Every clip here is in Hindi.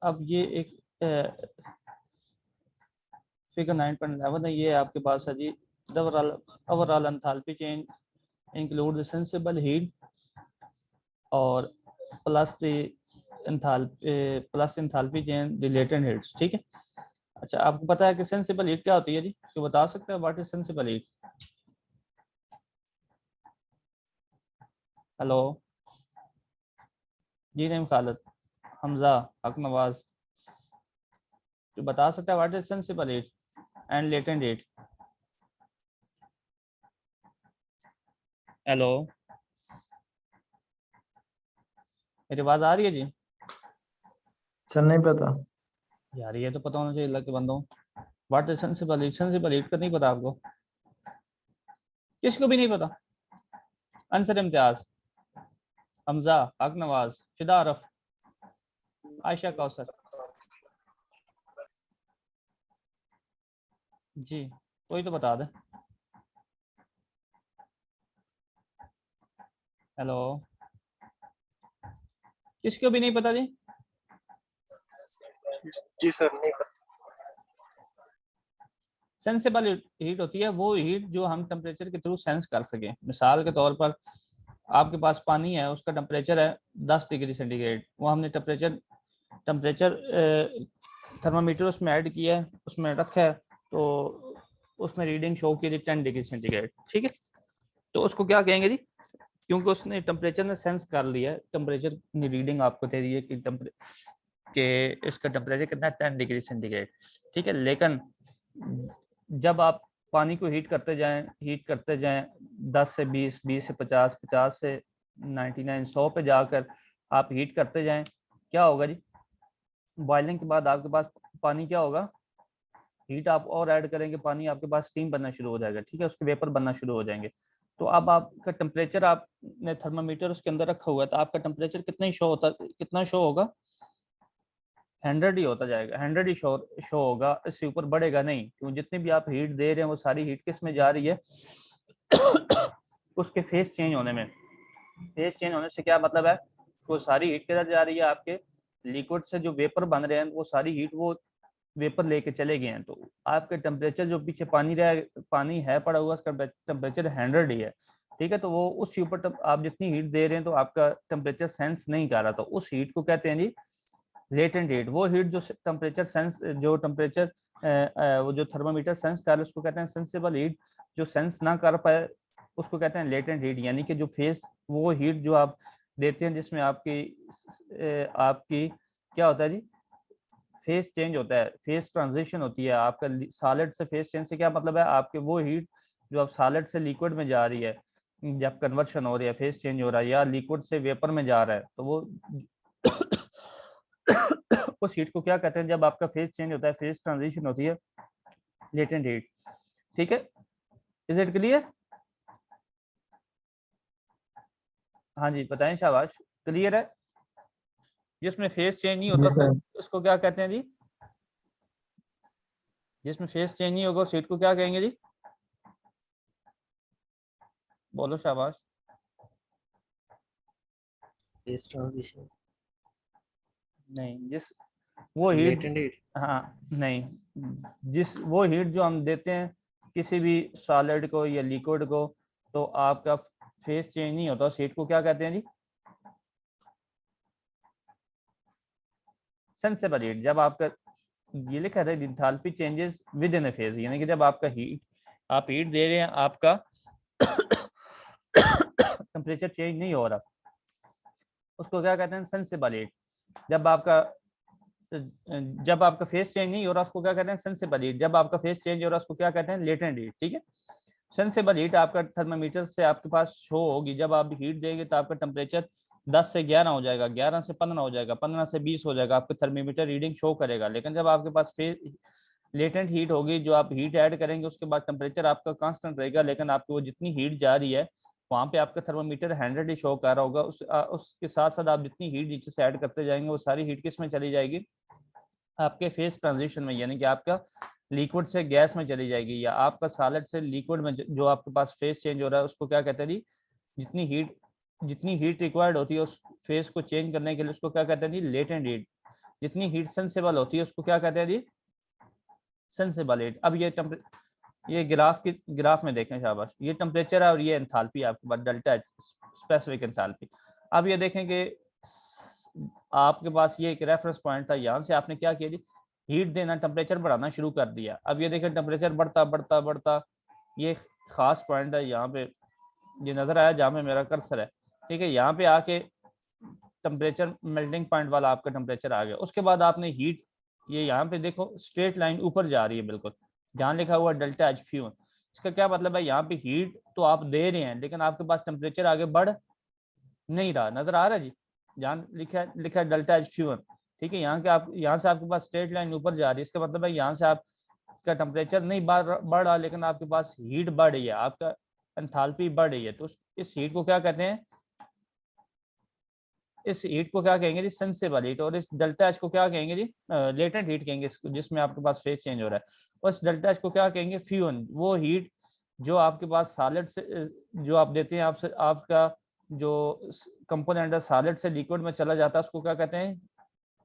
अब ये एक फिगर 9.11 है, ये आपके पास है जी। The overall enthalpy change include the sensible heat और plus the enthalpy change the latent heats. ठीक है। अच्छा, आपको पता है कि सेंसिबल हीट क्या होती है जी? तो बता सकते हैं what is sensible heat? Hello जी, नहीं खालिद, हमजा, हक नवाज, तो बता सकते हैं what is sensible heat and latent heat? Hello, मेरी आवाज आ रही है जी? सर नहीं पता। यार ये तो पता होना चाहिए अल्लाह के बंदों। What is sensible heat? Sensible heat का नहीं पता आपको? किसको भी नहीं पता? अंसर इम्तियाज, हमजा, हक नवाज, फिदा अरफ, आयशा कौसर। जी, कोई तो बता दे। हेलो, किसको भी नहीं पता जी? जी सर नहीं पता। सेंसिबल हीट होती है वो हीट जो हम टेम्परेचर के थ्रू सेंस कर सकें। मिसाल के तौर पर आपके पास पानी है, उसका टेम्परेचर है 10 डिग्री सेंटीग्रेड, वो हमने टेम्परेचर थर्मामीटर उसमें ऐड किया है, उसमें रखा है, तो उसमें रीडिंग शो की थी 10 डिग्री सेंटीग्रेड। ठीक है, तो उसको क्या कहेंगे जी? क्योंकि उसने टेम्परेचर ने सेंस कर लिया है, टेम्परेचर ने रीडिंग आपको दे दी है कि इसका टेम्परेचर कितना है, 10 डिग्री सेंटीग्रेड। ठीक है, लेकिन जब आप पानी को हीट करते जाएं 10 से 20, 20 से 50, 50 से 99, 100 पे जाकर आप हीट करते जाएं, क्या होगा जी? बॉइलिंग के बाद आपके पास पानी क्या होगा? हीट आप और ऐड करेंगे, पानी आपके पास स्टीम बनना शुरू हो जाएगा। ठीक है, उसके वेपर बनना शुरू हो जाएंगे। तो अब आपका टेम्परेचर, आपने थर्मामीटर उसके अंदर रखा हुआ है, तो आपका टेम्परेचर कितना शो होगा? 100 ही होता जाएगा, 100 ही शो होगा, इससे ऊपर बढ़ेगा नहीं। क्यों? जितनी भी आप हीट दे रहे हैं वो सारी हीट किस में जा रही है? उसके फेस चेंज होने में। फेस चेंज होने से क्या मतलब है? वो सारी हीट किधर जा रही है? आपके लिक्विड से जो वेपर बन रहे हैं वो सारी हीट वो वेपर लेके चले गए हैं। तो आपके टेम्परेचर जो पीछे पानी है पड़ा हुआ, उसका टेम्परेचर 100 ही है। ठीक है, तो वो उस ऊपर आप जितनी हीट दे रहे हैं तो आपका टेम्परेचर सेंस नहीं कर रहा, तो उस हीट को कहते हैं जी लेटेंट हीट। वो हीट जो टेम्परेचर वो जो थर्मामीटर सेंस कर रहा है उसको कहते हैं सेंसिबल हीट। जो सेंस ना कर पाए उसको कहते हैं लेटेंट हीट। यानी कि जो फेस, वो हीट जो आप देते हैं जिसमें आपकी क्या होता है जी? फेस चेंज होता है, फेस ट्रांजिशन होती है। आपका सॉलिड से फेस चेंज से क्या मतलब है? आपके वो हीट जो आप सॉलिड से लिक्विड में जा रही है, जब कन्वर्शन हो रही है, फेस चेंज हो रहा है, या लिक्विड से वेपर में जा रहा है, तो वो उस हीट को क्या कहते हैं? जब आपका फेस चेंज होता है, फेस ट्रांजिशन होती है, लेटेंट हीट। ठीक है, इज इट क्लियर? हाँ जी, बताएं शाबाश, क्लियर है? जिसमें फेस चेंज नहीं होता तो उसको क्या कहते हैं जी? जिसमें फेस चेंज नहीं होगा उस हीट को क्या कहेंगे जी? बोलो शाबाश। फेस ट्रांजिशन नहीं, वो हीट, लेटेंट हीट। हाँ नहीं, वो हीट जो हम देते हैं किसी भी सॉलिड को या लिक्विड को, तो आपका फेस चेंज नहीं होता, उस हीट को क्या कहते हैं जी? Sensible heat. जब आपका ये लिखा है enthalpy changes with in a phase, यानी कि जब आपका आप हीट दे रहे हैं, आपका टेम्परेचर चेंज नहीं हो रहा, उसको क्या कहते हैं? Sensible heat. जब आपका जब आपका फेस चेंज नहीं हो रहा उसको क्या कहते हैं? Sensible heat. जब आपका फेस चेंज हो रहा है उसको क्या कहते हैं? Latent heat. ठीक है, सेंसिबल हीट आपका थर्मामीटर से आपके पास शो होगी। जब आप हीट देंगे तो आपका टेम्परेचर 10 से 11 हो जाएगा, 11 से 15 हो जाएगा, 15 से 20 हो जाएगा, आपके थर्मामीटर रीडिंग शो करेगा। लेकिन जब आपके पास लेटेंट हीट होगी, जो आप हीट ऐड करेंगे उसके बाद टेम्परेचर आपका कांस्टेंट रहेगा, लेकिन आपकी वो जितनी हीट जा रही है वहाँ पे आपका थर्मामीटर 100 ही शो कर रहा होगा। उसके साथ साथ आप जितनी हीट नीचे से ऐड करते जाएंगे वो सारी हीट किस में चली जाएगी? आपके फेस ट्रांजिशन में, यानी कि आपका लिक्विड से गैस में चली जाएगी, या आपका सॉलिड से लिक्विड में जो आपके पास फेस चेंज हो रहा है उसको क्या कहते हैं जी? जितनी हीट रिक्वायर्ड होती है उस फेस को चेंज करने के लिए उसको क्या कहते हैं जी? Latent heat. जितनी हीट सेंसिबल होती है उसको क्या कहते हैं जी, सेंसिबल हीट। अब ये ग्राफ में देखें शाबाश, ये टेम्परेचर है और ये एंथैल्पी आपके पास डेल्टा एच, स्पेसिफिक एंथैल्पी। अब ये देखें कि आपके पास ये एक रेफरेंस पॉइंट था, यहाँ से आपने क्या किया जी, हीट देना, टेम्परेचर बढ़ाना शुरू कर दिया। अब ये देखें टेम्परेचर बढ़ता बढ़ता बढ़ता, ये खास पॉइंट है यहाँ पे, ये नजर आया जहाँ पे मेरा कर्सर है, ठीक है। यहाँ पे आके टेम्परेचर मेल्टिंग पॉइंट वाला आपका टेम्परेचर आ गया। उसके बाद आपने हीट, ये यहाँ पे देखो स्ट्रेट लाइन ऊपर जा रही है बिल्कुल, जहाँ लिखा हुआ डेल्टा एच फ्यून। इसका क्या मतलब है, यहाँ पे हीट तो आप दे रहे हैं लेकिन आपके पास टेम्परेचर आगे बढ़ नहीं रहा, नजर आ रहा है जी, जहाँ लिखा है डेल्टा एच फ्यून, ठीक है। यहाँ से आपके पास स्ट्रेट लाइन ऊपर जा रही है, इसका मतलब है यहाँ से आपका टेम्परेचर नहीं बढ़ रहा लेकिन आपके पास हीट बढ़ रही है, आपका एंथैल्पी बढ़ रही है। तो इस हीट को क्या कहते हैं, इस हीट को क्या कहेंगे जी, सेंसिबल हीट। और इस डेल्टा एच को क्या कहेंगे जी, लेटेंट हीट कहेंगे जिसमें आपके पास फेज चेंज हो रहा है। और इस डेल्टा एच को क्या कहेंगे, फ्यून। वो हीट जो आपके पास सॉलिड से, जो आप देते हैं, आपका जो कंपोनेंट है सॉलिड से लिक्विड में चला जाता है उसको क्या कहते हैं,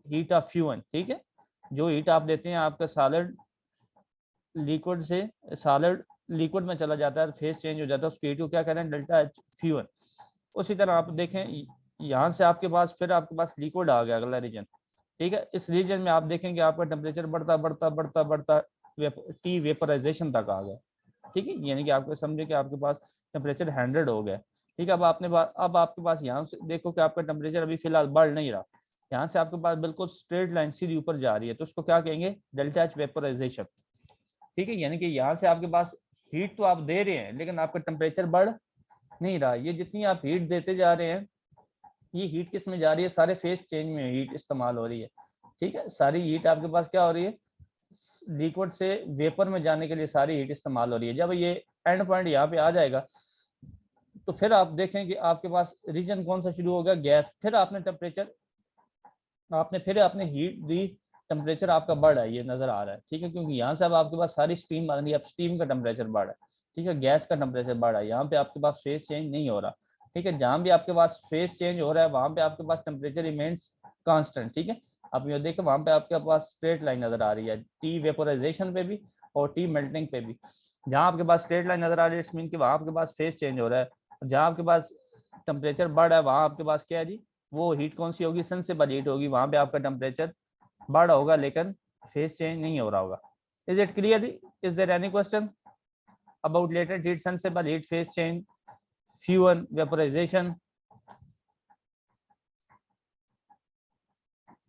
हीट ऑफ फ्यून, ठीक है। जो हीट आप देते हैं आपका सॉलिड लिक्विड से, सॉलिड लिक्विड में चला जाता है, फेज चेंज हो जाता है, उसको हीट को क्या कहते हैं, डेल्टा एच फ्यून। उसी तरह आप देखें यहाँ से आपके पास फिर आपके पास लिक्विड आ गया अगला रीजन, ठीक है। इस रीजन में आप देखेंगे आपका टेम्परेचर बढ़ता बढ़ता बढ़ता बढ़ता टी वेपराइजेशन तक आ गया, ठीक है। यानी कि आपको समझे कि आपके पास टेम्परेचर 100 हो गया, ठीक है। अब आपके पास यहाँ से देखो कि आपका टेम्परेचर अभी फिलहाल बढ़ नहीं रहा, यहाँ से आपके पास बिल्कुल स्ट्रेट लाइन सीधी ऊपर जा रही है, तो उसको क्या कहेंगे, डेल्टा एच वेपराइजेशन, ठीक है। यानी कि यहाँ से आपके पास हीट तो आप दे रहे हैं लेकिन आपका टेम्परेचर बढ़ नहीं रहा। ये जितनी आप हीट देते जा रहे हैं, ये हीट किस में जा रही है, सारे फेज चेंज में हीट इस्तेमाल हो रही है, ठीक है। सारी हीट आपके पास क्या हो रही है, लिक्विड से वेपर में जाने के लिए सारी हीट इस्तेमाल हो रही है। जब ये एंड पॉइंट यहाँ पे आ जाएगा तो फिर आप देखें कि आपके पास रीजन कौन सा शुरू होगा, गैस। फिर आपने हीट दी, टेम्परेचर आपका बढ़ रहा है, ये नजर आ रहा है, ठीक है। क्योंकि यहाँ से अब आपके पास सारी स्टीम आ रही है, अब स्टीम का टेम्परेचर बढ़ रहा है, ठीक है। गैस का टेम्परेचर बढ़ रहा है, यहाँ पे आपके पास फेज चेंज नहीं हो रहा, ठीक है। जहाँ भी आपके पास फेज चेंज हो रहा है वहाँ पे आपके पास टेम्परेचर रिमेन्स कांस्टेंट, ठीक है। आप ये देखें वहाँ पे आपके पास स्ट्रेट लाइन नजर आ रही है, टी वेपोराइजेशन पे भी और टी मेल्टिंग पे भी। जहाँ आपके पास स्ट्रेट लाइन नजर आ रही है इट मीन कि वहाँ आपके पास फेज चेंज हो रहा है। जहाँ आपके पास टेम्परेचर बढ़ रहा है वहाँ आपके पास क्या है जी, वो हीट कौन सी होगी, सेंसिबल हीट होगी, वहाँ पे आपका टेम्परेचर बढ़ रहा होगा लेकिन फेज चेंज नहीं हो रहा होगा। Is it clear, is there any question about latent heat, sensible heat, phase change, fuel, vaporization?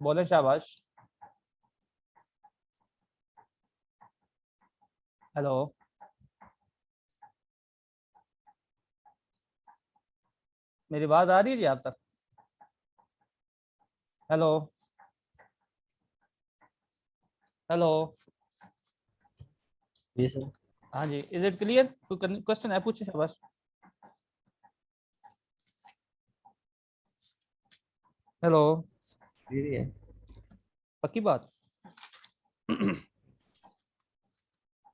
बोले शाबाश। हेलो, मेरी बात आ रही है जी आप तक? हेलो हेलो, जी सर। हाँ जी, इज इट क्लियर? कोई क्वेश्चन है, पूछे शाबाश। हेलो, क्लियर है। पक्की बात?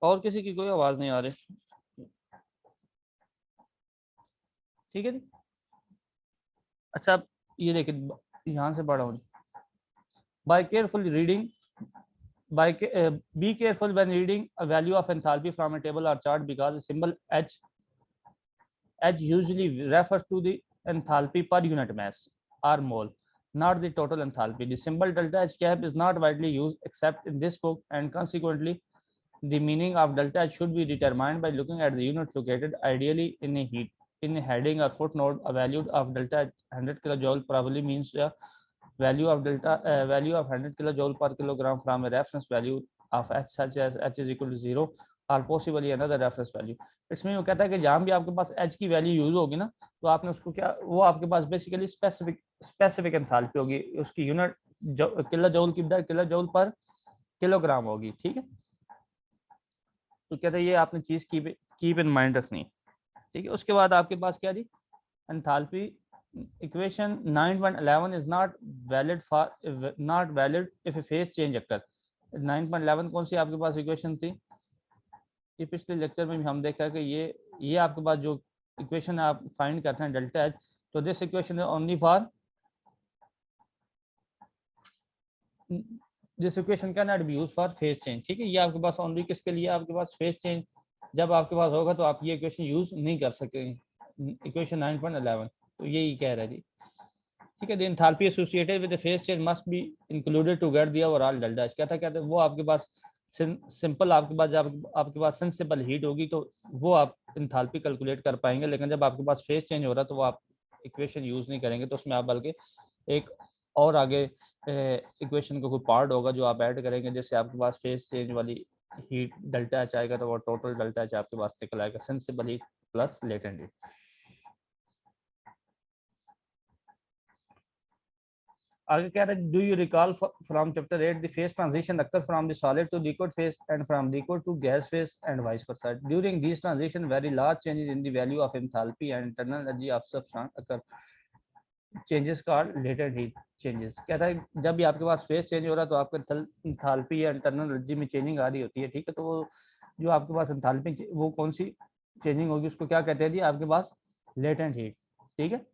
और किसी की कोई आवाज नहीं आ रही, ठीक है जी। अच्छा, अब ये देखिए यहाँ से पढ़ा हूँ, by careful reading, be careful when reading a value of enthalpy from a table or chart because the symbol H usually refers to the enthalpy per unit mass or mole, not the total enthalpy. The symbol delta H cap is not widely used except in this book, and consequently the meaning of delta H should be determined by looking at the unit located ideally in a heat. In a heading or footnote, a value of delta H 100 kilojoule probably means the value of 100 kilojoule per kilogram from a reference value of H such as H is equal to 0 or possibly another reference value. इसमें वो कहता है कि जहाँ भी आपके पास H की वैल्यू यूज होगी ना, तो आपने उसको क्या, वो आपके पास बेसिकली स्पेसिफिक एंथैल्पी होगी, उसकी यूनिट किलो जूल की बजाय किलो जूल पर किलोग्राम होगी, ठीक है। तो कहते हैं ये आपने चीज कीप इन माइंड रखनी है, ठीक है। उसके बाद आपके पास क्या जी, enthalpy equation 9.11 is not valid if a phase change occur. 9.11 कौन सी आपके पास इक्वेशन थी, ये पिछले लेक्चर में भी हम देखा कि ये आपके पास जो इक्वेशन आप फाइंड करते हैं डेल्टा एच, तो this equation is only for this equation can not be used for phase change, ठीक है। ये आपके पास ओनली किसके लिए, आपके पास फेज चेंज जब आपके पास होगा तो आप ये इक्वेशन यूज नहीं कर सकेंगे, इक्वेशन 9.11 तो यही कह रहा है जी, ठीक है। The enthalpy associated with the phase change must be included to get the overall delta H. क्या था वो आपके पास सिंपल, आपके पास जब आपके पास सेंसिबल हीट होगी तो वो आप एंथैल्पी कैलकुलेट कर पाएंगे, लेकिन जब आपके पास फेज चेंज हो रहा है तो वो आप इक्वेशन यूज नहीं करेंगे, तो उसमें आप बल्कि एक और आगे इक्वेशन का कोई पार्ट होगा जो आप ऐड करेंगे, जैसे आपके पास फेज चेंज वाली हीट डेल्टा एच आएगा तो वो टोटल डेल्टा एच आपके पास निकल आएगा, sensible heat plus latent heat. आगे कह रहा है, do you recall from chapter 8 the phase transition occur from the solid to liquid phase and from liquid to gas phase and vice versa. During this transition very large changes in the value of enthalpy and internal energy of substance occur, changes called latent heat changes. कहता है जब भी आपके पास फेज चेंज हो रहा है तो आपका एंथैल्पी या इंटरनल एनर्जी में चेंजिंग आ रही होती है, ठीक है। तो वो जो आपके पास एंथैल्पी वो कौन सी चेंजिंग होगी उसको क्या कहते हैं जी, आपके पास लेटेंट हीट, ठीक है।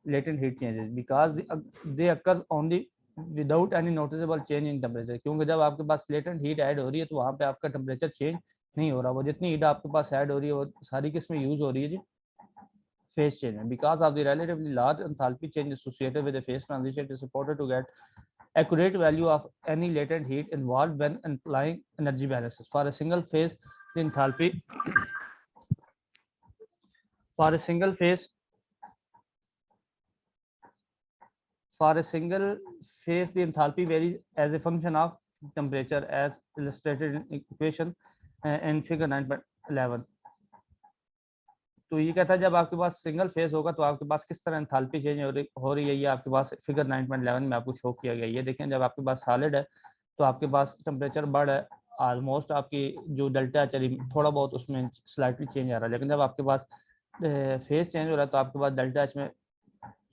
latent heat changes because they occur only without any noticeable change in temperature, क्योंकि जब आपके पास latent heat ऐड हो रही है तो वहाँ पे आपका टेम्परेचर चेंज नहीं हो रहा, वो जितनी हीट आपके पास ऐड हो रही है वो सारी किस में यूज हो रही है जी, फेज चेंज में। Because of the relatively large enthalpy change associated with the phase transition, it is important to get accurate value of any latent heat involved when applying energy balances. For a single phase, the enthalpy for a single phase the enthalpy varies as a function of temperature as illustrated in equation in figure 9.11। तो ये कहता है जब आपके पास सिंगल फेज होगा तो आपके पास किस तरह एंथैल्पी चेंज हो रही है, ये आपके पास फिगर 9.11 में आपको शो किया गया। ये देखें जब आपके पास सॉलिड है तो आपके पास टेम्परेचर बढ़ है, ऑलमोस्ट आपकी जो डेल्टा चली थोड़ा बहुत उसमें स्लाइटली चेंज आ रहा है, लेकिन जब आपके पास फेज चेंज हो रहा है तो आपके पास डेल्टा एच में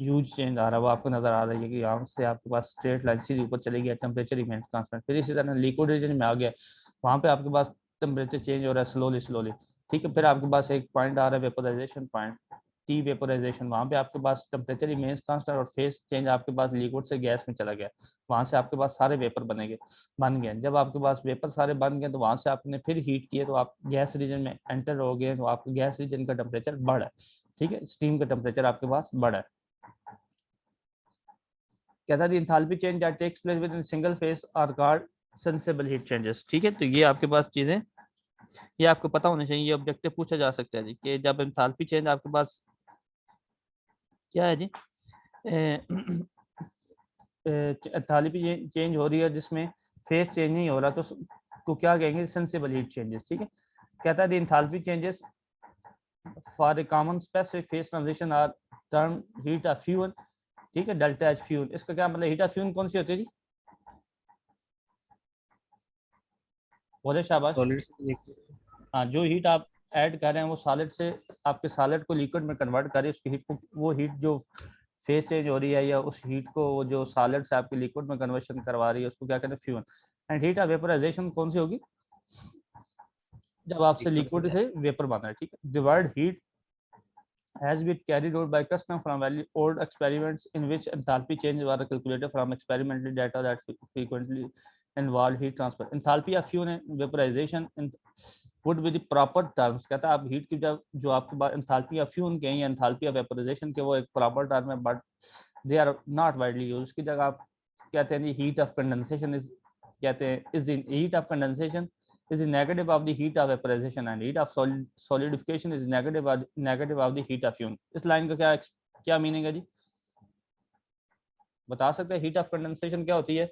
ह्यूज चेंज आ रहा है, वो आपको नजर आ रही है कि यहाँ से आपके पास स्ट्रेट लाइन सीधी ऊपर चली गई, टेम्परेचर रिमेंस कांस्टेंट। फिर इसी तरह लिक्विड रीजन में आ गया, वहाँ पे आपके पास टेम्परेचर चेंज हो रहा है स्लोली, ठीक है। फिर आपके पास एक पॉइंट आ रहा है वेपोराइजेशन पॉइंट, टी वेपोराइजेशन, वहाँ पे आपके पास टेम्परेचर रिमेंस कांस्टेंट और फेज चेंज आपके पास लिक्विड से गैस में चला गया, वहाँ से आपके पास सारे वेपर बन गए। जब आपके पास वेपर सारे बन गए तो वहाँ से आपने फिर हीट किए तो आप गैस रीजन में एंटर हो गए, तो आपके गैस रीजन का टेम्परेचर बढ़ा है, ठीक है, स्टीम का टेम्परेचर आपके पास बढ़ा है। कहता है enthalpy change that takes place within single phase are called sensible heat changes, ठीक है। तो ये आपके पास चीजें ये आपको पता होना चाहिए, ये ऑब्जेक्टिव पूछा जा सकता है जी कि जब एंथैल्पी चेंज आपके पास क्या है जी, एंथैल्पी चेंज हो रही है जिसमें फेज चेंज नहीं हो रहा तो क्या कहेंगे, सेंसिबल हीट चेंजेस, ठीक है। कहता है the enthalpy changes for a common specific phase transition are term heat of fuel, ठीक है, डेल्टा एच फ्यूल। इसका क्या मतलब, हीट ऑफ फ्यूल कौन सी होती है जी, बोले शाबाश। सॉलिड से लिक्विड। हाँ, जो हीट आप ऐड कर रहे हैं वो सॉलिड से आपके सॉलिड को लिक्विड में कन्वर्ट करें, उसकी हीट को, वो हीट जो फेज चेंज हो रही है या उस हीट को जो सॉलिड से आपके लिक्विड में कन्वर्शन करवा रही है उसको क्या कहते हैं, fuel. And heat of vaporisation कौन सी होगी, जब आपसे लिक्विड से वेपर बना है, ठीक है। The word heat has been carried out by custom from very old experiments in which enthalpy change were calculated from experimental data that frequently involved heat transfer. Enthalpy of fuel and vaporization would be the proper terms। कहता है आप हीट की जब जो आपके पास enthalpy of fuel के या enthalpy of vaporization के वो एक प्रॉपर टर्म है, but they are not widely use. उसकी जगह आप कहते हैं हीट ऑफ कंडेंसेशन इज, कहते हैं is the heat of condensation is the negative of the heat of vaporization and heat of solidification is negative of the heat of fusion। इस लाइन का क्या मीनिंग है जी, बता सकते हैं। हीट ऑफ कंडेंसेशन क्या होती है,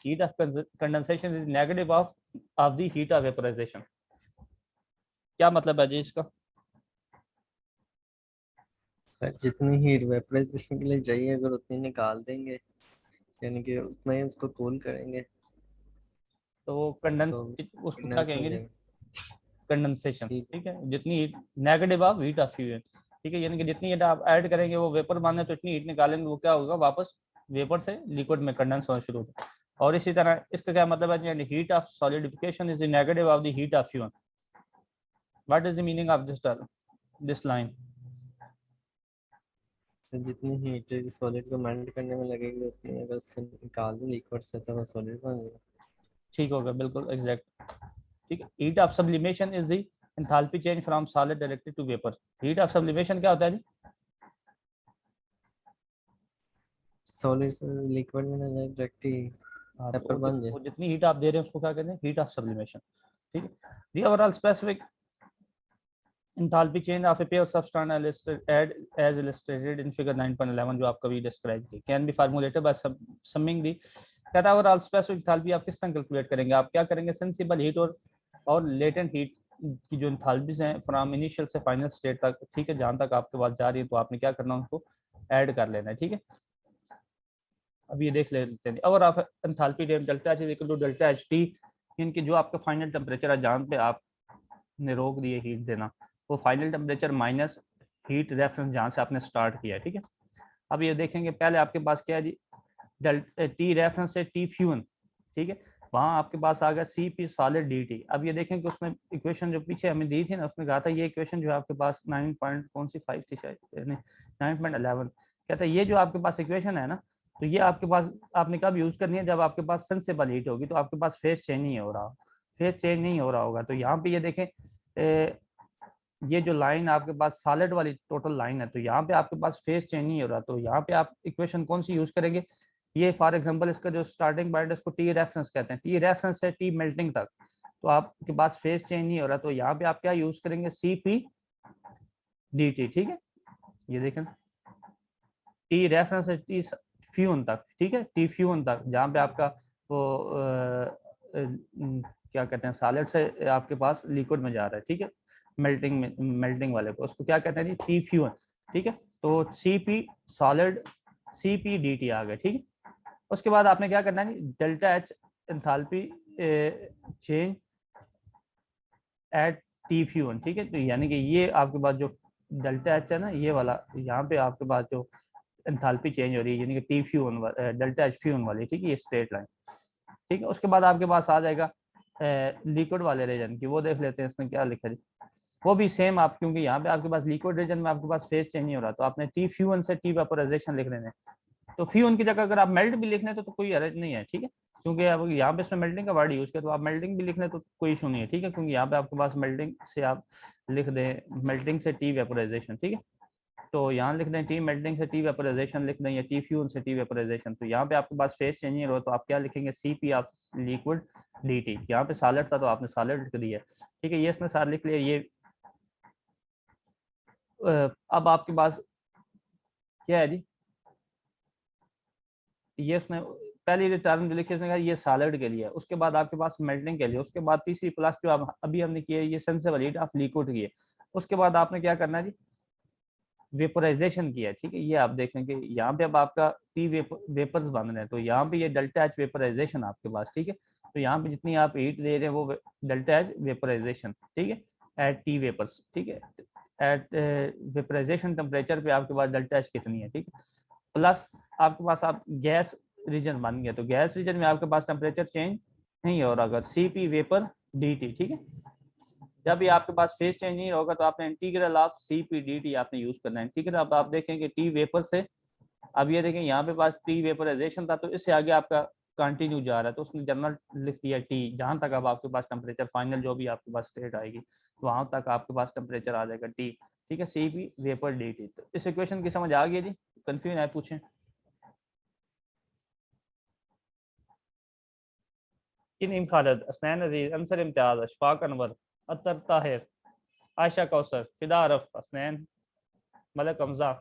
heat of condensation is negative of the heat of vaporisation. क्या मतलब है जी इसका, सर जितनी हीट वेपोराइजेशन के लिए चाहिए अगर उतनी निकाल देंगे, यानी कि उतना ही उसको कूल करेंगे तो कंडेंस तो उसको क्या कंडेंस हो कहेंगे जी, जाएंगे। कंडेंसेशन, ठीक ठीक है। जितनी heat negative of heat of fusion, ठीक है, यानी कि जितनी हीट आप ऐड करेंगे वो वेपर माने तो इतनी हीट निकालेंगे वो क्या होगा, वापस वेपर से लिक्विड में कंडेंस होना शुरू होगा। और इसी तरह इसका क्या मतलब है, यानी heat of solidification is the negative of the heat of fusion. What is the meaning of this term, this line, तो जितनी हीट सॉलिड को मेल्ट करने में लगेगी उतनी अगर उससे निकाल दूं लिक्विड से तो वो सॉलिड बन जाएगा। ठीक होगा, बिल्कुल एग्जैक्ट। ठीक है, heat of sublimation is the enthalpy change from solid directly to vapour. Heat of sublimation क्या होता है जी? सॉलिड से लिक्विड में ना जाए डायरेक्ट ही हाँ, तो वेपर बन जाए। वो जितनी हीट आप दे रहे हैं उसको क्या कहते हैं? Heat of sublimation. ठीक है, the overall specific enthalpy change of a pure substance as illustrated in figure 9.11 जो आपका भी डिस्क्राइब की can be formulated by summing the कहता है ओवरऑल स्पेसिफिक एंथैल्पी आप किस तरह कैलकुलेट करेंगे? आप क्या करेंगे? सेंसिबल हीट और लेटेंट हीट की जो एंथैल्पीज हैं फ्रॉम इनिशियल से फाइनल स्टेट तक, ठीक है, जहां तक आपके पास जा रही है, तो आपने क्या करना है? उनको ऐड कर लेना है। ठीक है, अब ये देख लेते हैं और आप enthalpy delta H equal to delta H T, इनकी जो आपका फाइनल टेम्परेचर है जहां पे आपने रोक दिए हीट देना, वो final temperature minus heat reference जहाँ से आपने स्टार्ट किया है। ठीक है, अब ये देखेंगे पहले आपके पास क्या है जी? टी रेफरेंस से टी फ्यून। ठीक है, वहाँ आपके पास आ गया C P solid D T. अब ये देखें कि उसमें इक्वेशन जो पीछे हमें दी थी ना, उसमें कहा था ये इक्वेशन जो है आपके पास 9 पॉइंट कौन सी 5 थी शायद, 9.11 कहता है ये जो आपके पास इक्वेशन है ना, तो ये आपके पास आपने कब यूज करनी है? जब आपके पास सेंसिबल हीट होगी, तो आपके पास फेस चेंज नहीं हो रहा, फेस चेंज नहीं हो रहा होगा। तो यहाँ पे ये देखें ये जो लाइन आपके पास सॉलिड वाली टोटल लाइन है, तो यहाँ पे आपके पास फेस चेंज नहीं हो रहा, तो यहाँ पे आप इक्वेशन कौन सी यूज करेंगे? ये फॉर एग्जांपल इसका जो स्टार्टिंग पॉइंट है इसको टी रेफरेंस कहते हैं, टी रेफरेंस से टी मेल्टिंग तक, तो आपके पास फेस चेंज नहीं हो रहा, तो यहाँ पे आप क्या यूज करेंगे? C P D T. ठीक है, ये देखें टी रेफरेंस से टी फ्यून तक, ठीक है, टी फ्यून तक, जहाँ पे आपका वो क्या कहते हैं, सॉलिड से आपके पास लिक्विड में जा रहा है। ठीक है, मेल्टिंग में, मेल्टिंग वाले को उसको क्या कहते हैं जी? टी फ्यून। ठीक है, तो C P solid C P D T आ गए। ठीक है, उसके बाद आपने क्या करना है? Delta H enthalpy change at T फ्यून। ठीक है, तो यानी कि ये आपके पास जो डेल्टा एच है ना, ये वाला, यहाँ पे आपके पास जो एंथैल्पी चेंज हो रही है यानी कि टी फ्यून डेल्टा एच फ्यून वाली। ठीक है, ये स्ट्रेट लाइन। ठीक है, उसके बाद आपके पास आ जाएगा लिक्विड वाले रीजन की, वो देख लेते हैं इसमें क्या लिखा है। वो भी सेम आप, क्योंकि यहाँ पे आपके पास लिक्विड रीजन में आपके पास फेस चेंज नहीं हो रहा, तो आपने टी फ्यून से टी वेपोराइजेशन लिख लेने। तो फ्यून की जगह अगर आप मेल्ट भी लिख लें तो कोई हर्ज नहीं है। ठीक है, क्योंकि अब यहाँ पे इसमें मेल्टिंग का वर्ड यूज किया, तो आप मेल्टिंग भी लिख लें तो कोई इशू नहीं है। ठीक है, क्योंकि यहाँ पे आपके पास मेल्टिंग से आप लिख दें मेल्टिंग से टी वेपोराइजेशन। ठीक है, तो यहाँ लिख दें टी मेल्टिंग से टी वेपोराइजेशन लिख दें, या टी फ्यून से टी वेपोराइजेशन। तो यहाँ पे आपके पास फेस चेंज नहीं हो, तो आप क्या लिखेंगे? C P of liquid D T. यहाँ पे सॉलिड था तो आपने सॉलिड लिख दिया। ठीक है, ये इसने सारा लिख लिया। ये अब आपके पास क्या है जी? ये उसने पहली जो टर्म जो लिखी उसने कहा ये सॉलिड के लिए है, उसके बाद आपके पास मेल्टिंग के लिए, उसके बाद तीसरी प्लस जो आप अभी हमने किया ये सेंसिबल हीट ऑफ लिक्विड की है। उसके बाद आपने क्या करना है जी? वेपोराइजेशन किया। ठीक है, ये आप देख लेंगे यहाँ पे अब आपका टी वेपर्स बन रहे हैं, तो यहाँ पे ये डेल्टा एच वेपोराइजेशन आपके पास। ठीक है, तो यहाँ पे जितनी आप हीट दे रहे हैं वो डेल्टा एच वेपोराइजेशन। ठीक है, एट टी वेपर्स। ठीक है, एट वेपोराइजेशन टेम्परेचर पे आपके पास डेल्टा एच कितनी है। ठीक है, प्लस आपके पास आप गैस रीजन बन गया, तो गैस रीजन में आपके पास टेम्परेचर चेंज नहीं हो रहा, अगर C P vapour D T. ठीक है, जब भी आपके पास फेस चेंज नहीं होगा तो आपने integral of C P D T आपने यूज करना है। ठीक है, अब आप देखेंगे टी वेपर से, अब ये देखें यहाँ पे पास टी वेपराइजेशन था, तो इससे आगे आपका कंटिन्यू जा रहा है, तो उसने जनरल लिख दिया टी, जहां तक अब आपके पास टेम्परेचर फाइनल जो भी आपके पास स्टेट आएगी वहां तक आपके पास टेम्परेचर आ जाएगा टी। ठीक है, C P vapour D T. तो इस इक्वेशन की समझ आ गई जी? कंफ्यूजन है पूछें? किन खालिद, असनैन अजीज, अंसर इम्तियाज, अशफाक अनवर, अतर ताहिर, आयशा कौसर, फिदा अरफ, असनैन, मलक हमजा।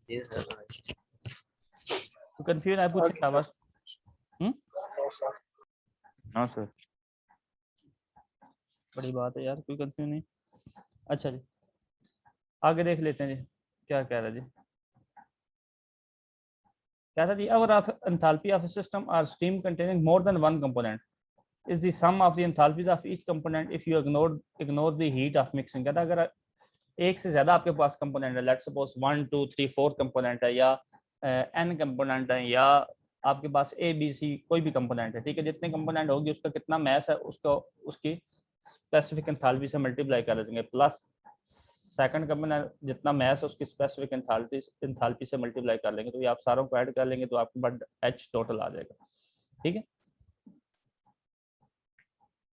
ये सर कंफ्यूजन है पूछें? शाबाश। हाँ सर, बड़ी बात है यार, कोई कंफ्यूजन नहीं। अच्छा जी, आगे देख लेते हैं जी क्या कह रहा है जी। क्या था जी? Our of enthalpy of a system or steam containing more than one component is the sum of the enthalpies of each component if you ignore the heat of mixing। कहता अगर एक से ज्यादा आपके पास कंपोनेंट है, लेट्स सपोज 1 2 3 4 कंपोनेंट है, या n कंपोनेंट है, या आपके पास ए बी सी कोई भी कंपोनेंट है। ठीक है, जितने कंपोनेंट होगी उसका कितना मैस है उसको उसकी स्पेसिफिक एंथैल्पी से मल्टीप्लाई कर देंगे, प्लस सेकंड कंपोनेंट जितना मैस उसकी स्पेसिफिक एंथैल्पी से मल्टीप्लाई कर लेंगे, तो ये आप सारों को ऐड कर लेंगे तो आपके पास H टोटल आ जाएगा। ठीक है,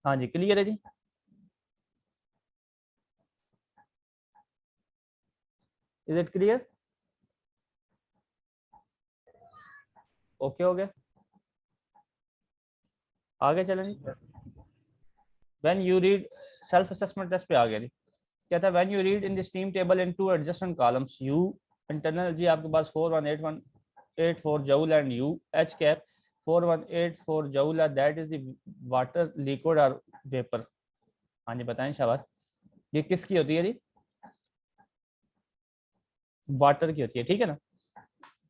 हाँ जी, क्लियर है जी। Is it clear? ओके हो गया, आगे चलें जी। When you read self assessment test पे आ गया जी। कहता है when you read in the steam table in two adjacent columns, U internal जी आपके पास 418184 joule and U H cap 4184 joule, that is the water liquid और वेपर। हाँ जी बताएं शाबाश, ये किसकी होती है जी? वाटर की होती है, ठीक है ना।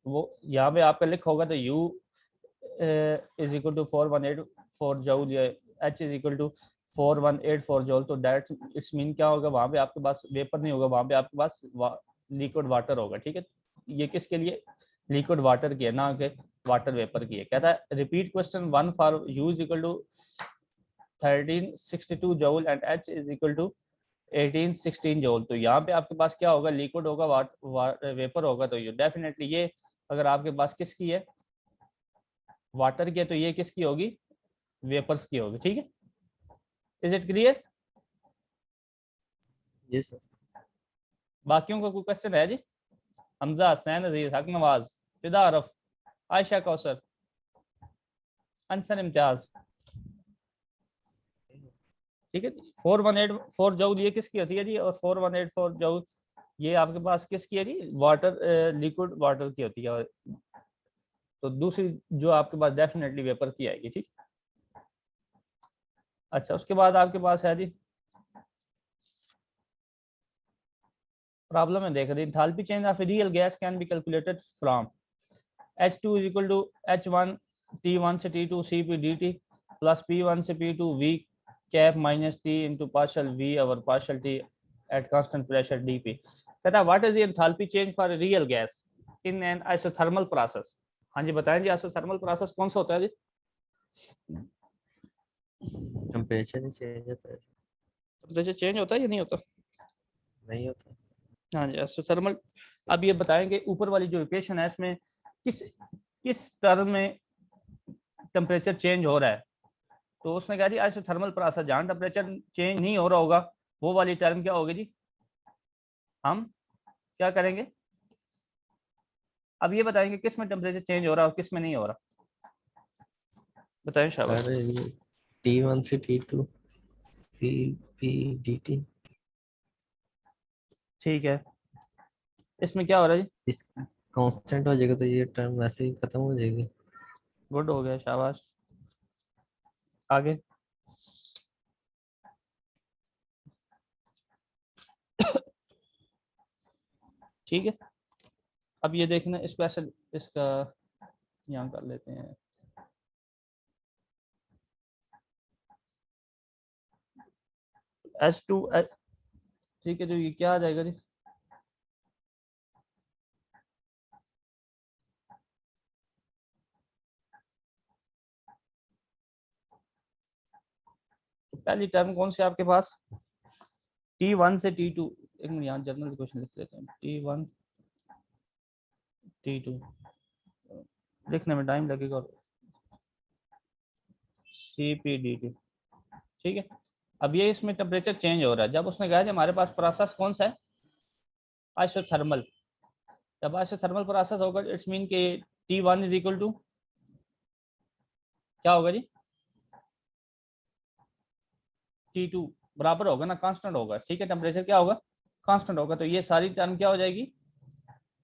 वो यहाँ पे आपका लिखा होगा तो U is equal to 4184 joule या H is equal to 4184 joule, तो दैट इट्स मीन क्या होगा, वहाँ पे आपके पास वेपर नहीं होगा, वहाँ पे आपके पास लिक्विड वाटर होगा। ठीक है, ये किसके लिए? लिक्विड वाटर की है, ना कि वाटर वेपर की है। कहता है repeat question 1 for U is equal to 1362 joule and H is equal to 1816 joule. तो यहाँ पे आपके पास क्या होगा? लिक्विड होगा, वेपर होगा, तो ये डेफिनेटली ये अगर आपके पास किसकी है? वाटर की है, तो ये किसकी होगी? वेपर्स की होगी। ठीक है, is it clear? Yes sir. बाकियों का कोई क्वेश्चन है जी? हमजा, हसनैन, अजीज, हक नवाज, फिदा अरफ, आयशा कौसर, अंसन इम्तियाज। ठीक है, 4184 जूल ये किसकी होती है जी? और 4184 जूल ये आपके पास किसकी है जी? वाटर, लिक्विड वाटर की होती है। तो दूसरी जो आपके पास डेफिनेटली वेपर की आएगी। ठीक, अच्छा उसके बाद आपके पास है जी प्रॉब्लम है, देख रहे enthalpy change of real gas can be calculated from H2 is equal to H1 T1 से T2 CP dt plus P1 से P2 V cap minus T into partial V और partial T at constant pressure dP। कहता है what is the enthalpy change for real gas in an isothermal process. हाँ जी बताएं जी, आइसोथर्मल प्रोसेस कौन सा होता है जी? टेम्परेचर ही चेंज होता है। टेम्परेचर चेंज होता है या नहीं होता? नहीं होता। हाँ जी आइसोथर्मल। अब ये बताएंगे ऊपर वाली जो इक्वेशन है इसमें किस किस टर्म में टेम्परेचर चेंज हो रहा है। तो उसने कहा जी आइसोथर्मल प्रोसेस जहाँ टेम्परेचर चेंज नहीं हो रहा होगा वो वाली टर्म क्या होगी जी? हम क्या करेंगे? अब ये बताएंगे किस में टेम्परेचर चेंज हो रहा है और किस में नहीं हो रहा, बताएं शाबाश। सर ये T1 से T2 CP dt, ठीक है, इसमें क्या हो रहा है जी? इस कांस्टेंट हो जाएगा तो ये टर्म वैसे ही खत्म हो जाएगी। गुड हो गया, शाबाश। आगे ठीक है, अब ये देखना स्पेशल इसका यहाँ कर लेते हैं। H2 ठीक है, जो ये क्या आ जाएगा जी? तो पहली टर्म कौन सी आपके पास? T1 से T2, एक मिनट यहाँ जनरल क्वेश्चन लिख लेते हैं। T1 T2 लिखने में टाइम लगेगा। CPDT, ठीक है। अब ये इसमें टेम्परेचर चेंज हो रहा है, जब उसने कहा हमारे पास प्रोसेस कौन सा है? आइसोथर्मल। जब आइसोथर्मल प्रोसेस होगा इट्स मीन के T1 इज इक्वल टू क्या होगा जी? T2 बराबर होगा ना, कांस्टेंट होगा। ठीक है, टेम्परेचर क्या होगा? कांस्टेंट होगा। तो ये सारी टर्म क्या हो जाएगी?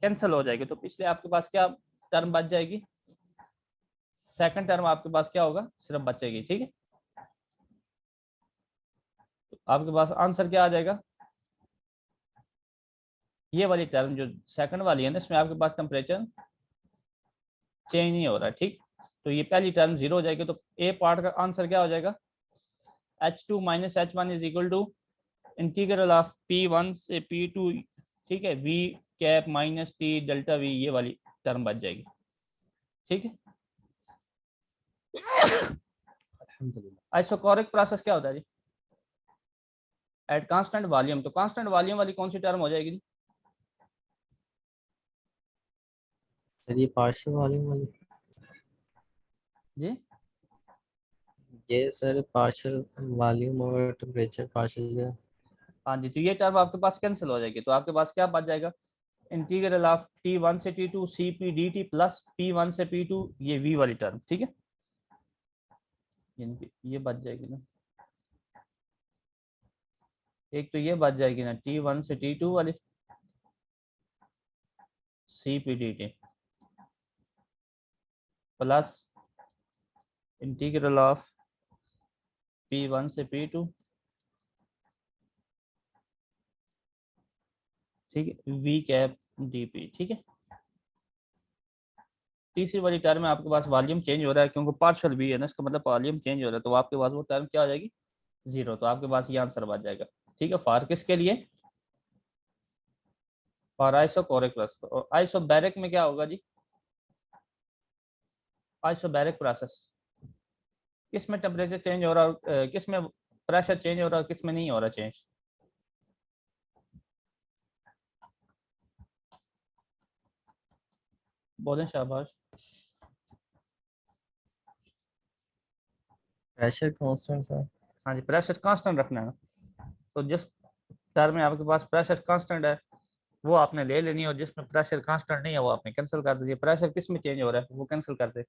कैंसिल हो जाएगी। तो पिछले आपके पास क्या टर्म बच जाएगी? सेकंड टर्म आपके पास क्या होगा? सिर्फ बचेगी। ठीक है, तो आपके पास आंसर क्या आ जाएगा? ये वाली टर्म जो सेकंड वाली है ना, इसमें आपके पास टेम्परेचर चेंज नहीं हो रहा है। ठीक, तो ये पहली टर्म जीरो हो जाएगी। तो ए पार्ट का आंसर क्या हो जाएगा? H2 minus H1 is equal to integral of P1 से P2, ठीक है, V cap minus T delta V, ये वाली टर्म बच जाएगी। ठीक है, आइसोकोरिक प्रोसेस क्या होता है जी? एट कांस्टेंट वॉल्यूम, तो कांस्टेंट वॉल्यूम वाली कौन सी टर्म हो जाएगी? सर ये पार्शियल वॉल्यूम वाली, जी ये सर पार्शियल वॉल्यूम और टेम्परेचर पार्शियल। हाँ जी, तो ये टर्म आपके पास कैंसिल हो जाएगी, तो आपके पास क्या बच जाएगा? इंटीग्रल ऑफ T1 से T2 CP dt plus P1 से P2 ये V वाली टर्म, ठीक है, ये बच जाएगी ना। एक तो ये बच जाएगी ना T1 से T2 वाली CP dt plus integral of P1 से P2, ठीक है, V कैप dP, ठीक है। तीसरी वाली टर्म में आपके पास वॉल्यूम चेंज हो रहा है क्योंकि पार्शियल भी है ना, इसका मतलब वॉल्यूम चेंज हो रहा है, तो आपके पास वो टर्म क्या हो जाएगी? जीरो, तो आपके पास ये आंसर बच जाएगा, ठीक है। फॉर किसके लिए? For isochoric process. और आइसोबैरिक में क्या होगा जी? आइसोबैरिक प्रोसेस किस में टेम्परेचर चेंज हो रहा है, किस में प्रेशर चेंज हो रहा है, किस में नहीं हो रहा चेंज? बोलें शाबाश। Pressure constant sir. हाँ जी, प्रेशर कांस्टेंट रखना है ना, तो जिस टर्म में आपके पास प्रेशर कांस्टेंट है वो आपने ले लेनी है, और जिसमें प्रेशर कांस्टेंट नहीं है वो आपने कैंसिल कर दीजिए। प्रेशर किस में चेंज हो रहा है वो कैंसिल कर दे।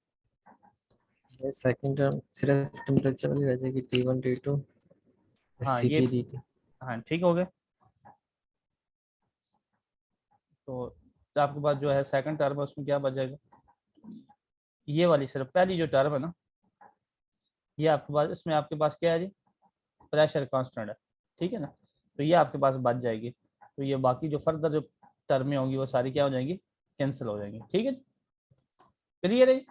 ये सेकंड टर्म सिर्फ टेम्परेचर वाली रह जाएगी, T1 T2 हाँ ये, CP dt। हाँ ठीक हो गया। तो आपके पास जो है सेकंड टर्म है उसमें क्या बच जाएगा? ये वाली सिर्फ पहली जो टर्म है ना, ये आपके पास, इसमें आपके पास क्या है जी? प्रेशर कांस्टेंट है, ठीक है ना, तो ये आपके पास बच जाएगी। तो ये बाकी जो फर्दर जो टर्में होंगी वो सारी क्या हो जाएंगी? कैंसिल हो जाएंगी, ठीक है। क्लियर है?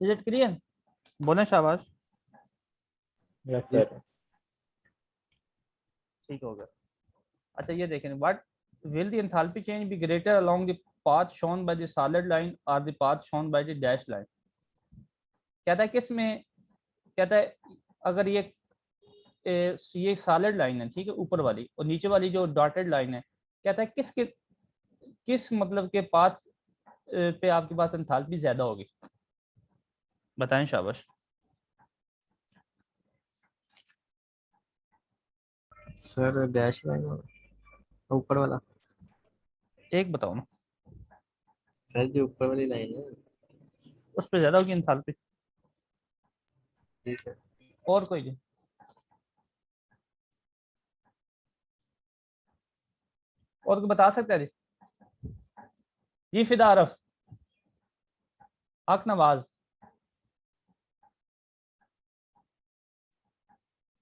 Is it clear? बोले शाबाश। जी सर। ठीक हो गया। अच्छा ये देखें, what will the enthalpy change be greater along the path shown by the solid line और the path shown by the dash line? कहता है किस में, कहता है अगर ये सॉलिड लाइन है, ठीक है, ऊपर वाली, और नीचे वाली जो डॉटेड लाइन है, कहता है किस मतलब के पाथ पे आपके पास एंथैल्पी ज्यादा होगी? बताएं शाबाश। सर डैश लाइन ऊपर वाला। एक बताओ ना, सर जो ऊपर वाली लाइन है। उस पे ज्यादा होगी एंथैल्पी? जी सर। और कोई नहीं? और कोई बता सकता है जी फिदा आरफ, हक नवाज?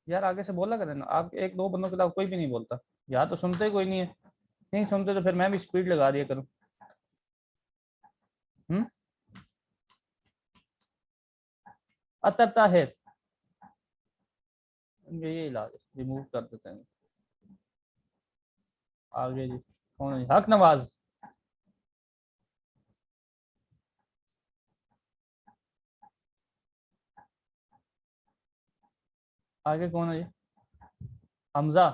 यार आगे से बोला करें ना, आप एक दो बंदों के अलावा कोई भी नहीं बोलता, या तो सुनते ही कोई नहीं है, नहीं सुनते तो फिर मैं भी स्पीड लगा दिया करूँ। हम्म, अतर ताहिर, ये इलाज रिमूव कर देते हैं। आगे जी कौन है? हक नवाज। आगे कौन है जी? हमजा।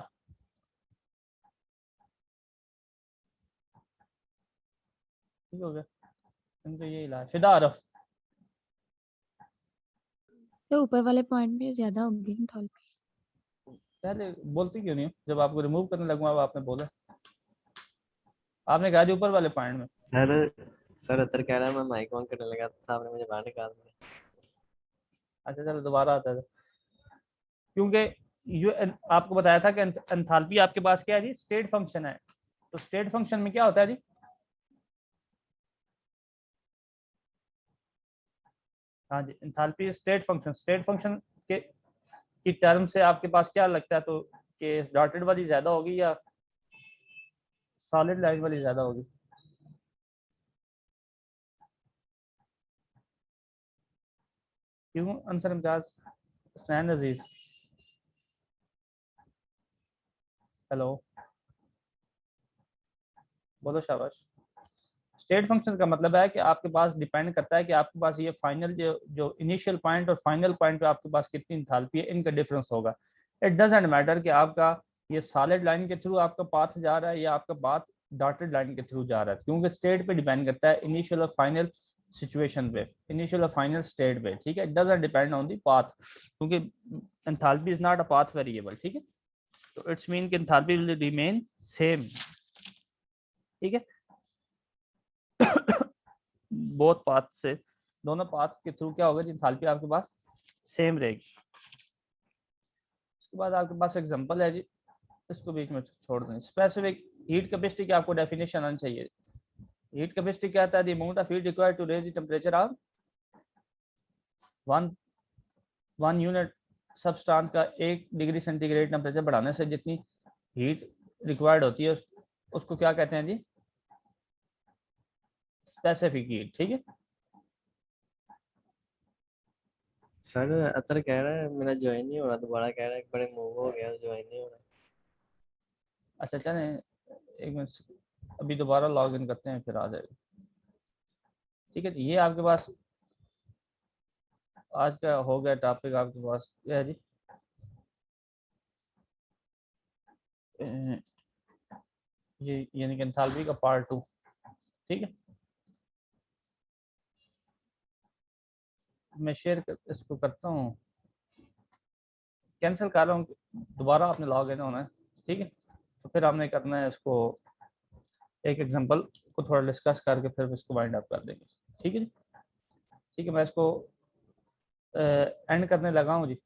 ठीक हो गया, इनका ये इलाज। फिदा आरफ, तो ऊपर वाले पॉइंट पे ज्यादा होगी एंथैल्पी। पहले बोलती क्यों नहीं हो? जब आपको रिमूव करने लगूंगा अब आपने बोला, आपने कहा जी ऊपर वाले पॉइंट में। सर सर अतर कह रहा है मैं माइक ऑन करने लगा था, आपने मुझे बाहर निकाल दिया। अच्छा चलो दोबारा आता है, क्योंकि ये आपको बताया था कि एंथैल्पी आपके पास क्या है जी? स्टेट फंक्शन है। तो स्टेट फंक्शन में क्या होता है जी? हाँ जी, enthalpy state function, state function के की टर्म से आपके पास क्या लगता है, तो कि डॉटेड वाली ज्यादा होगी या सॉलिड लाइन वाली ज्यादा होगी? क्यों आंसर इम्तियाज? हसनैन अजीज, हेलो, बोलो शाबाश। स्टेट फंक्शन का मतलब है कि आपके पास डिपेंड करता है कि आपके पास ये फाइनल जो इनिशियल पॉइंट और फाइनल पॉइंट पे आपके पास कितनी इंथैल्पी है, इनका डिफरेंस होगा। इट डजंट मैटर कि आपका ये सॉलिड लाइन के थ्रू आपका पाथ जा रहा है या आपका पाथ डॉटेड लाइन के थ्रू जा रहा है, क्योंकि स्टेट पे डिपेंड करता है इनिशियल और फाइनल सिचुएशन पे, इनिशियल और फाइनल स्टेट पे, ठीक है। It doesn't depend on the path, क्योंकि enthalpy is not a path variable, ठीक है। तो इट्स मीन कि एंथैल्पी विल रिमेन सेम, ठीक है। बोथ पाथ से, दोनों पाथ के थ्रू क्या होगा, एंथैल्पी आपके पास सेम रहेगी। उसके बाद आपके पास एग्जांपल है जी, इसको बीच में छोड़ दें। स्पेसिफिक हीट कैपेसिटी की आपको डेफिनेशन आनी चाहिए। हीट कैपेसिटी क्या आता है, the amount of heat required to raise the temperature of one unit substance का 1 डिग्री सेंटीग्रेड टेंपरेचर बढ़ाने से जितनी हीट रिक्वायर्ड होती है उसको क्या कहते हैं जी, स्पेसिफिक हीट, ठीक है। सर अतर कह रहा है मेरा ज्वाइन नहीं हो रहा, दोबारा कह रहा है बड़े मूव हो गया, ज्वाइन नहीं हो रहा। अच्छा चलें, एक मिनट, अभी दोबारा लॉग इन करते हैं फिर आ जाएगा, ठीक है। ये आपके पास आज का हो गया टॉपिक, आपके पास क्या है जी, ये यानी कि एंथैल्पी का पार्ट 2, ठीक है। मैं शेयर इसको करता हूँ, कैंसिल कर रहा हूँ, दोबारा आपने लॉग इन होना है, ठीक है। तो फिर हमने करना है इसको, एक एग्जांपल को थोड़ा डिस्कस करके फिर इसको वाइंड अप कर देंगे, ठीक है जी। ठीक है, मैं इसको एंड करने लगा हूँ जी।